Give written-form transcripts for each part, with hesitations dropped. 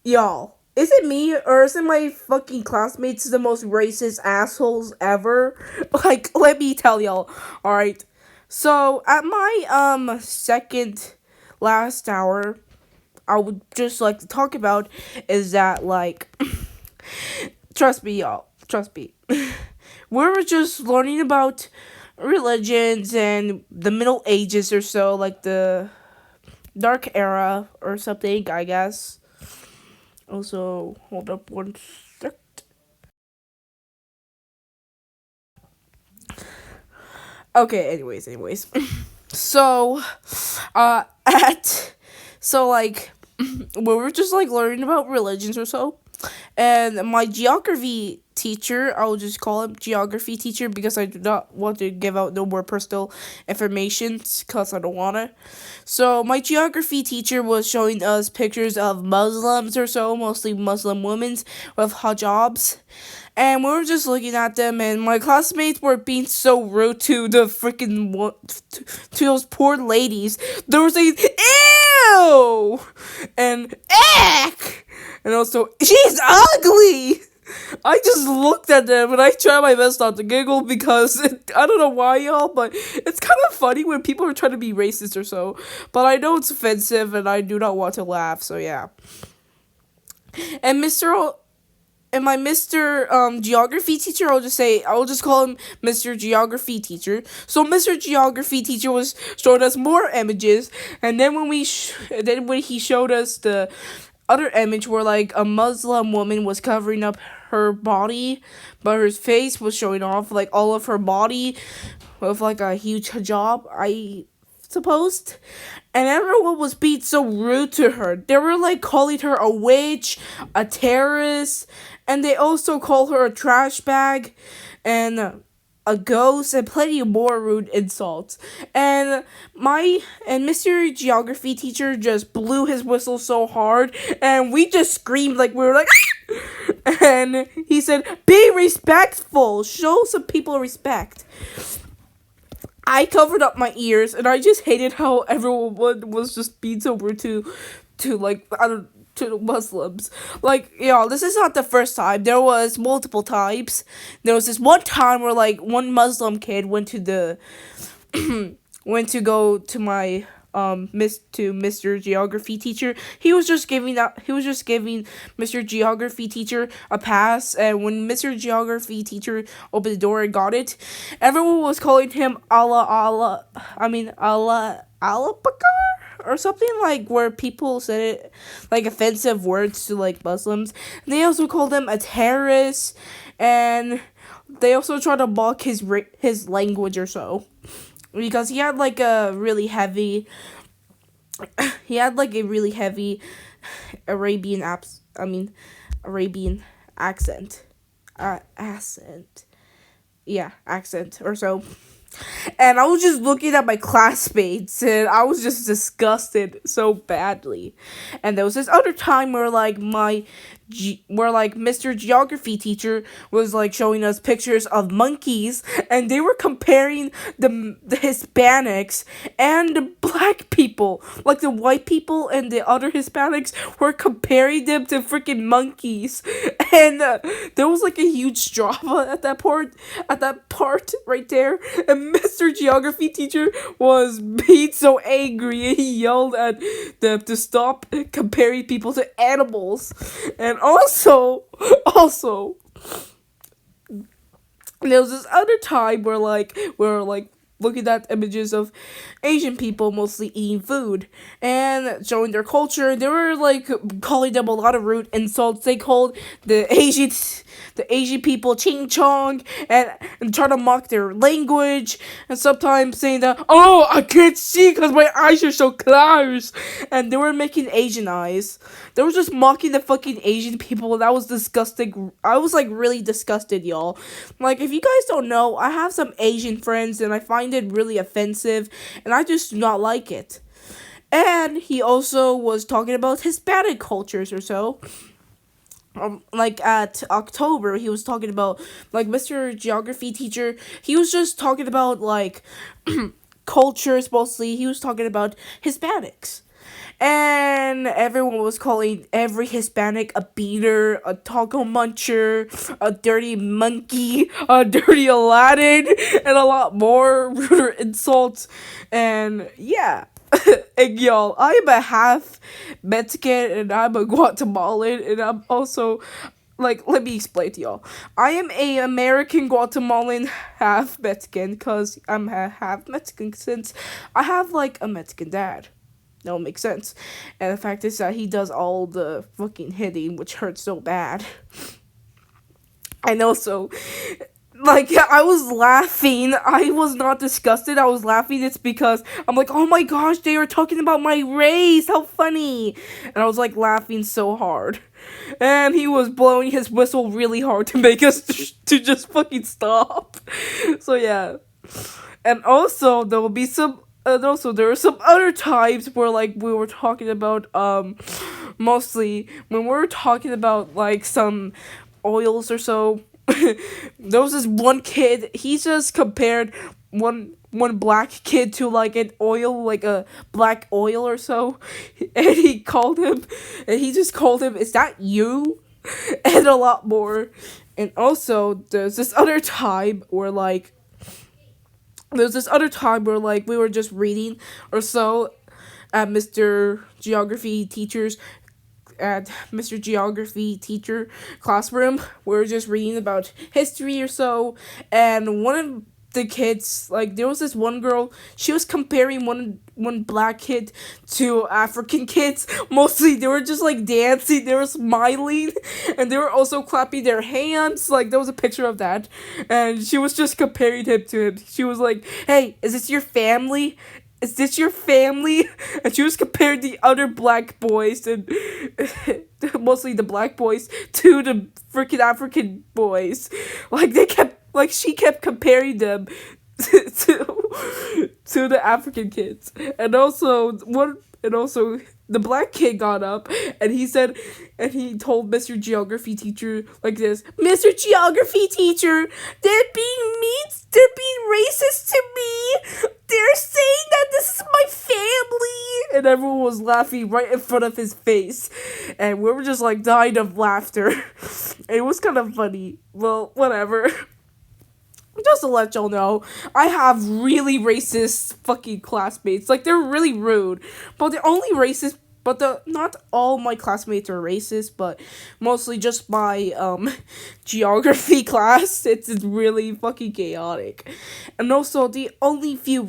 Y'all, is it me or is it my fucking classmates the most racist assholes ever? Like, let me tell y'all. All right. So at my second last hour, I would just like to talk about is that like, trust me, y'all. Trust me. We were just learning about religions and the Middle Ages or so, like the Dark Era or something, I guess. Also, hold up one sec. Okay, anyways. So, at so like we were just like learning about religions or so, and my geography teacher, I'll just call him geography teacher because I do not want to give out no more personal information because I don't want to. So my geography teacher was showing us pictures of Muslims or so, mostly Muslim women with hijabs. And we were just looking at them, and my classmates were being so rude to the freaking to those poor ladies. They were saying "ew" and "eck," and also "she's ugly." I just looked at them and I tried my best not to giggle because I don't know why, y'all, but it's kind of funny when people are trying to be racist or so. But I know it's offensive and I do not want to laugh, so yeah. And my Mr. Geography teacher, I'll just call him Mr. Geography teacher. So Mr. Geography teacher was showing us more images, and then when he showed us the other image where like a Muslim woman was covering up her body, but her face was showing off like all of her body with like a huge hijab, I supposed. And everyone was being so rude to her. They were like calling her a witch, a terrorist, and they also call her a trash bag and a ghost and plenty more rude insults. And Mr. Geography teacher just blew his whistle so hard and we just screamed like we were like and he said, "Be respectful. Show some people respect." I covered up my ears, and I just hated how everyone was just being so rude to like I don't to the Muslims. Like, this is not the first time. There was multiple times. There was this one time where like one Muslim kid went to the went to go to my Mr. Geography teacher. He was just giving Mr. Geography teacher a pass, and when Mr. Geography teacher opened the door and got it, everyone was calling him Allah Bakar or something, like where people said it like offensive words to like Muslims. And they also called him a terrorist, and they also tried to mock his language or so because he had like a really heavy Arabian Arabian accent. Accent. Yeah, accent or so. And I was just looking at my classmates and I was just disgusted so badly. And there was this other time where like where like Mr. Geography teacher was like showing us pictures of monkeys, and they were comparing the Hispanics and the black people, like the white people and the other Hispanics were comparing them to freaking monkeys. And there was like a huge drama at that part right there, and Mr. Geography teacher was being so angry and he yelled at them to stop comparing people to animals. And also there was this other time where like looking at images of Asian people mostly eating food and showing their culture. They were like calling them a lot of rude insults. They called the Asian people ching chong and try to mock their language, and sometimes saying that, "Oh, I can't see because my eyes are so close," and they were making Asian eyes. They were just mocking the fucking Asian people, and that was disgusting. I was like really disgusted, y'all. Like, if you guys don't know, I have some Asian friends and I find it really offensive and I just do not like it. And he also was talking about Hispanic cultures or so. Like at October, he was talking about like Mr. Geography teacher. He was just talking about like cultures mostly. He was talking about Hispanics. And everyone was calling every Hispanic a beater, a taco muncher, a dirty monkey, a dirty Aladdin, and a lot more ruder insults. And yeah. And y'all, I'm a half Mexican and I'm a Guatemalan and I'm also like, let me explain to y'all. I am a American Guatemalan half Mexican because I'm half Mexican since I have like a Mexican dad. No, it makes sense. And the fact is that he does all the fucking hitting, which hurts so bad. And also, like, I was laughing. I was not disgusted. I was laughing. It's because I'm like, oh my gosh, they are talking about my race. How funny. And I was like laughing so hard. And he was blowing his whistle really hard to make us to just fucking stop. So yeah. And also there will be some and also there are some other times where like we were talking about mostly when we were talking about like some oils or so. There was this one kid, he just compared one black kid to like an oil, like a black oil or so, and he just called him, is that you? And a lot more. And also there's this other time where like we were just reading or so at Mr. Geography teacher classroom. We were just reading about history or so, and one of the kids, like there was this one girl, she was comparing one black kid to African kids. Mostly they were just like dancing, they were smiling, and they were also clapping their hands. Like there was a picture of that, and she was just comparing him to him. She was like, "Hey, is this your family? Is this your family?" And she was comparing the other black boys and mostly the black boys to the freaking African boys. She kept comparing them to the African kids. And also the black kid got up and he told Mr. Geography teacher like this, "Mr. Geography teacher, they're being racist to me. They're saying that this is my family." And everyone was laughing right in front of his face. And we were just like dying of laughter. It was kind of funny. Well, whatever. Just to let y'all know, I have really racist fucking classmates. Like, they're really rude. But they're only racist. But not all my classmates are racist, but mostly just my geography class. It's really fucking chaotic. And also the only few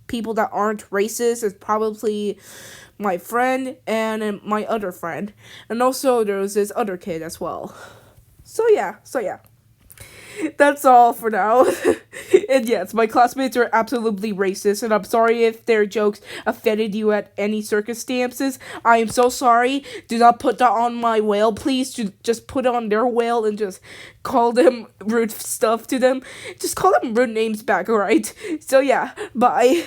people that aren't racist is probably my friend and my other friend. And also there was this other kid as well. So yeah. That's all for now. And yes, my classmates are absolutely racist, and I'm sorry if their jokes offended you at any circumstances. I am so sorry. Do not put that on my whale, please. Just put it on their whale and just call them rude stuff to them. Just call them rude names back, alright? So yeah, bye.